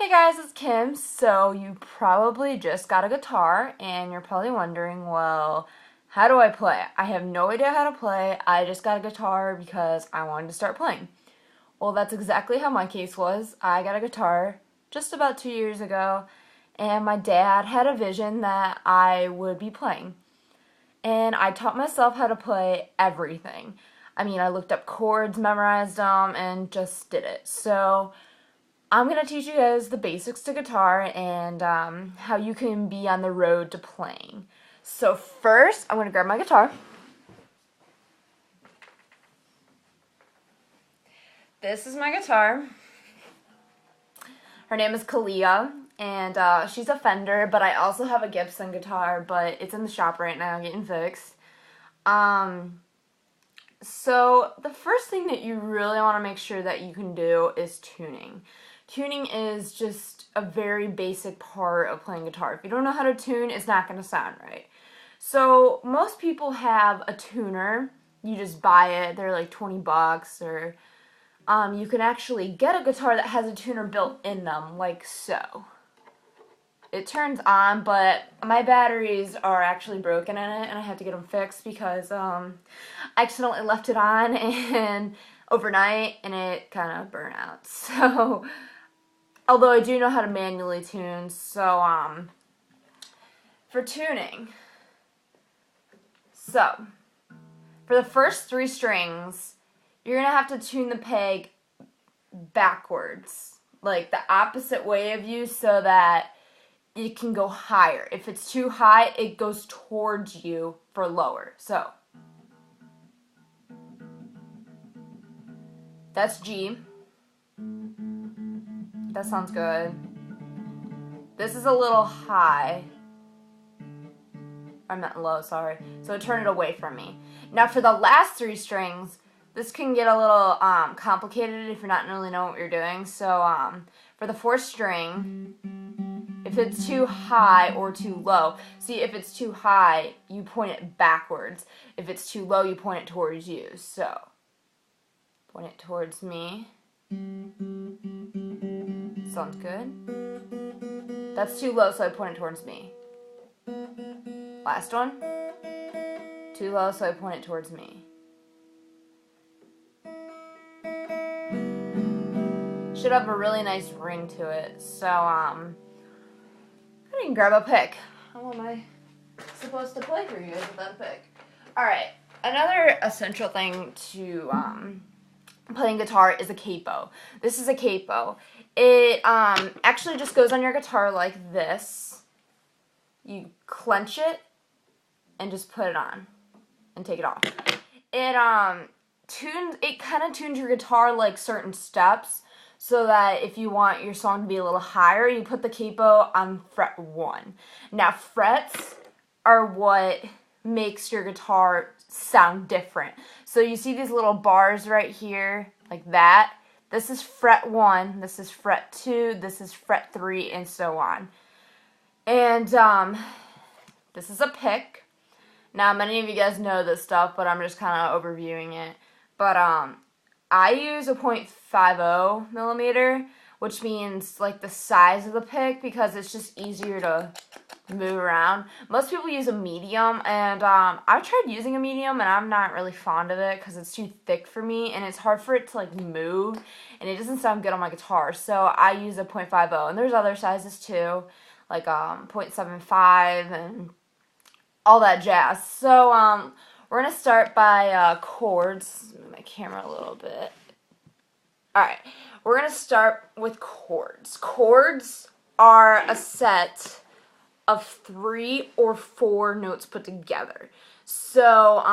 Hey guys, it's Kim. So you probably just got a guitar and you're probably wondering, well, how do I play? I have no idea how to play. I just got a guitar because I wanted to start playing. Well, that's exactly how my case was. I got a guitar just about 2 years ago, and my dad had a vision that I would be playing. And I taught myself how to play everything. I mean, I looked up chords, memorized them, and just did it. So I'm going to teach you guys the basics to guitar and how you can be on the road to playing. So first, I'm going to grab my guitar. This is my guitar. Her name is Kalia, and she's a Fender, but I also have a Gibson guitar, but it's in the shop right now getting fixed. So the first thing that you really want to make sure that you can do is tuning. Tuning is just a very basic part of playing guitar. If you don't know how to tune, it's not going to sound right. So most people have a tuner. You just buy it. They're like 20 bucks, or you can actually get a guitar that has a tuner built in them, like so. It turns on, but my batteries are actually broken in it, and I have to get them fixed because I accidentally left it on and overnight, and it kind of burned out. So, although I do know how to manually tune, so for tuning, so for the first 3 strings, you're gonna have to tune the peg backwards, like the opposite way of you, so that it can go higher. If it's too high, it goes towards you for lower. So that's G. That sounds good. This is a little high. I meant low, sorry. So turn it away from me. Now for the last 3 strings, this can get a little complicated if you're not really know what you're doing. So for the 4th string, if it's too high or too low, see, if it's too high, you point it backwards. If it's too low, you point it towards you. So, point it towards me. Sounds good. That's too low, so I point it towards me. Last one. Too low, so I point it towards me. Should have a really nice ring to it. So, I can grab a pick. How am I supposed to play for you guys without a pick? Alright, another essential thing to playing guitar is a capo. This is a capo. It actually just goes on your guitar like this. You clench it and just put it on and take it off. It kind of tunes your guitar like certain steps, so that if you want your song to be a little higher, you put the capo on fret 1. Now, frets are what makes your guitar sound different. So you see these little bars right here, like that? This is fret 1, this is fret 2, this is fret 3, and so on. And this is a pick. Now, many of you guys know this stuff, but I'm just kind of overviewing it. But I use a .50 millimeter, which means like the size of the pick, because it's just easier to move around. Most people use a medium, and I've tried using a medium, and I'm not really fond of it because it's too thick for me, and it's hard for it to like move, and it doesn't sound good on my guitar. So I use a .50, and there's other sizes too, like .75 and all that jazz. So we're going to start by chords. Move my camera a little bit. Alright, we're going to start with chords. Chords are a set of 3 or 4 notes put together. So,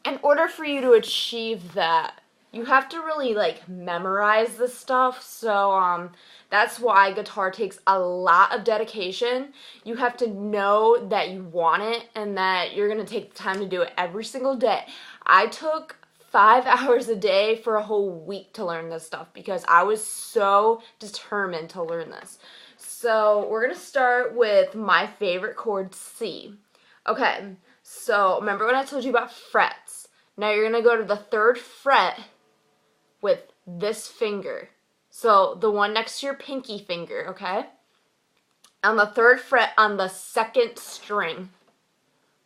in order for you to achieve that, you have to really like memorize this stuff. So that's why guitar takes a lot of dedication. You have to know that you want it and that you're going to take the time to do it every single day. I took 5 hours a day for a whole week to learn this stuff because I was so determined to learn this. So we're going to start with my favorite chord, C. Okay, so remember when I told you about frets? Now you're going to go to the 3rd fret with this finger. So the one next to your pinky finger, okay? On the 3rd fret on the 2nd string,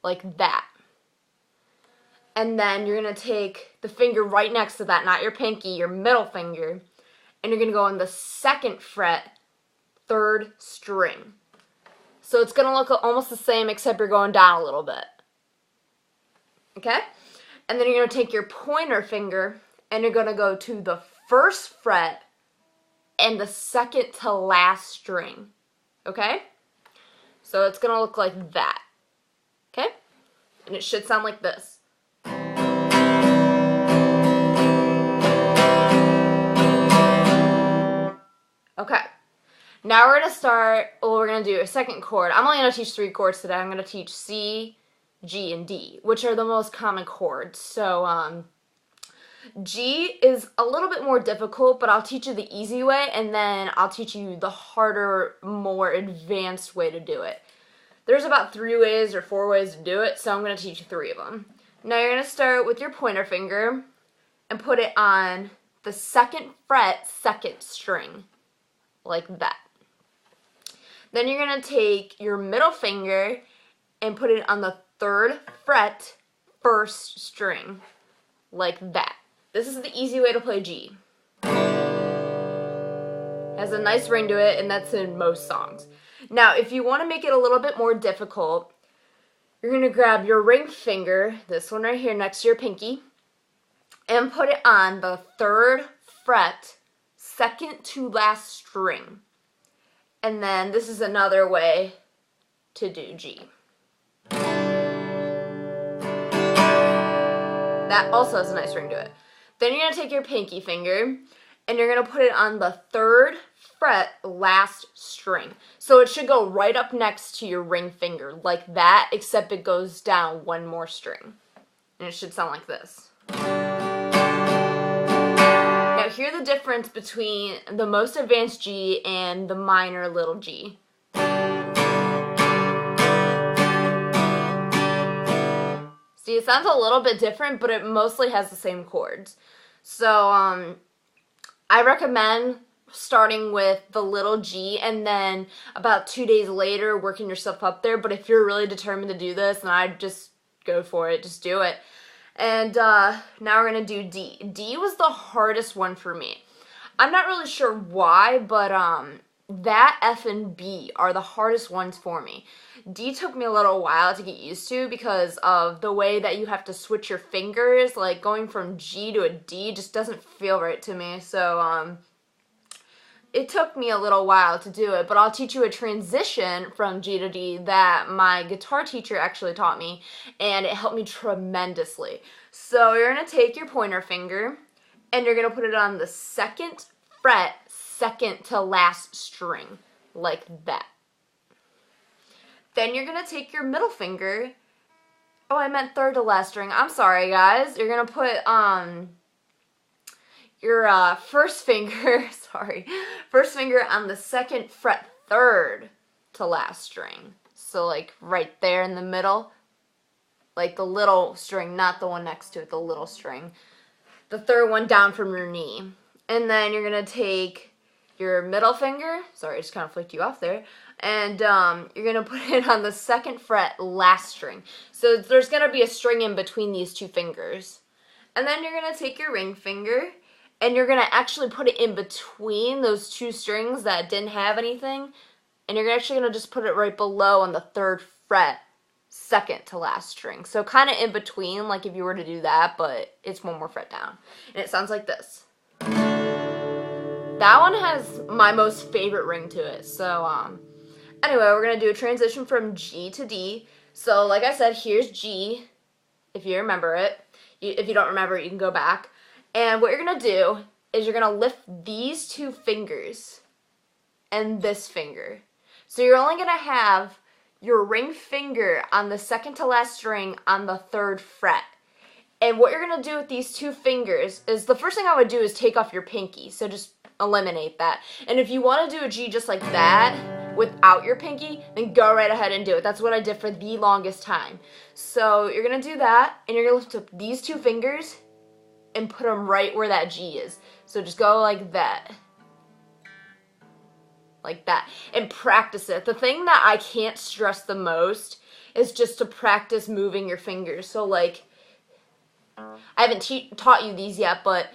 like that. And then you're going to take the finger right next to that, not your pinky, your middle finger, and you're going to go on the 2nd fret, 3rd string. So it's going to look almost the same, except you're going down a little bit. Okay? And then you're going to take your pointer finger, and you're going to go to the 1st fret and the 2nd to last string. Okay? So it's going to look like that. Okay? And it should sound like this. Okay. Now we're going to start, we're going to do a 2nd chord. I'm only going to teach 3 chords today. I'm going to teach C, G, and D, which are the most common chords. So, G is a little bit more difficult, but I'll teach you the easy way, and then I'll teach you the harder, more advanced way to do it. There's about 3 ways or 4 ways to do it, so I'm going to teach you 3 of them. Now you're going to start with your pointer finger and put it on the 2nd fret, 2nd string, like that. Then you're going to take your middle finger and put it on the 3rd fret, 1st string, like that. This is the easy way to play G. Has a nice ring to it, and that's in most songs. Now, if you want to make it a little bit more difficult, you're going to grab your ring finger, this one right here next to your pinky, and put it on the 3rd fret, 2nd to last string. And then this is another way to do G. That also has a nice ring to it. Then you're going to take your pinky finger and you're going to put it on the 3rd fret, last string. So it should go right up next to your ring finger, like that, except it goes down 1 more string. And it should sound like this. Now hear the difference between the most advanced G and the minor little G. See, it sounds a little bit different, but it mostly has the same chords. So, I recommend starting with the little G and then about 2 days later working yourself up there. But if you're really determined to do this, then I'd just go for it. Just do it. And now we're going to do D. D was the hardest one for me. I'm not really sure why, but that, F, and B are the hardest ones for me. D took me a little while to get used to because of the way that you have to switch your fingers. Like going from G to a D just doesn't feel right to me. So it took me a little while to do it, but I'll teach you a transition from G to D that my guitar teacher actually taught me, and it helped me tremendously. So you're going to take your pointer finger and you're going to put it on the 2nd fret, 2nd to last string, like that. Then you're going to take your middle finger. Oh, I meant 3rd to last string. I'm sorry, guys. You're going to put your first finger, first finger on the 2nd fret, 3rd to last string. So like right there in the middle, like the little string, not the one next to it, the little string. The 3rd one down from your knee. And then you're going to take your middle finger, sorry, I just kind of flicked you off there, and you're going to put it on the 2nd fret, last string. So there's going to be a string in between these 2 fingers. And then you're going to take your ring finger, and you're going to actually put it in between those 2 strings that didn't have anything, and you're actually going to just put it right below on the 3rd fret, 2nd to last string. So kind of in between, like if you were to do that, but it's 1 more fret down. And it sounds like this. That one has my most favorite ring to it. So, anyway, we're going to do a transition from G to D. So, like I said, here's G, if you remember it. If you don't remember it, you can go back. And what you're going to do is you're going to lift these 2 fingers and this finger. So you're only going to have your ring finger on the 2nd to last string on the 3rd fret. And what you're going to do with these 2 fingers is, the first thing I would do is take off your pinky. So just eliminate that. And if you want to do a G just like that without your pinky, then go right ahead and do it. That's what I did for the longest time. So you're going to do that, and you're going to lift up these 2 fingers and put them right where that G is. So just go like that. like that, and practice it. The thing that I can't stress the most is just to practice moving your fingers. So like, I haven't taught you these yet, but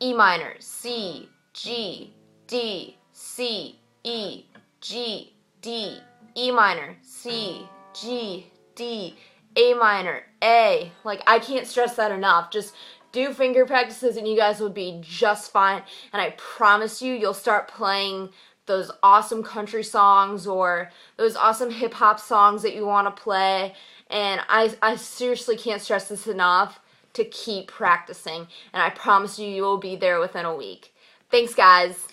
E minor, C, G, D, C, E, G, D, E minor, C, G, D, A minor, A. Like, I can't stress that enough. Just do finger practices and you guys will be just fine. And I promise you, you'll start playing those awesome country songs or those awesome hip-hop songs that you want to play. And I seriously can't stress this enough, to keep practicing. And I promise you, you will be there within a week. Thanks, guys.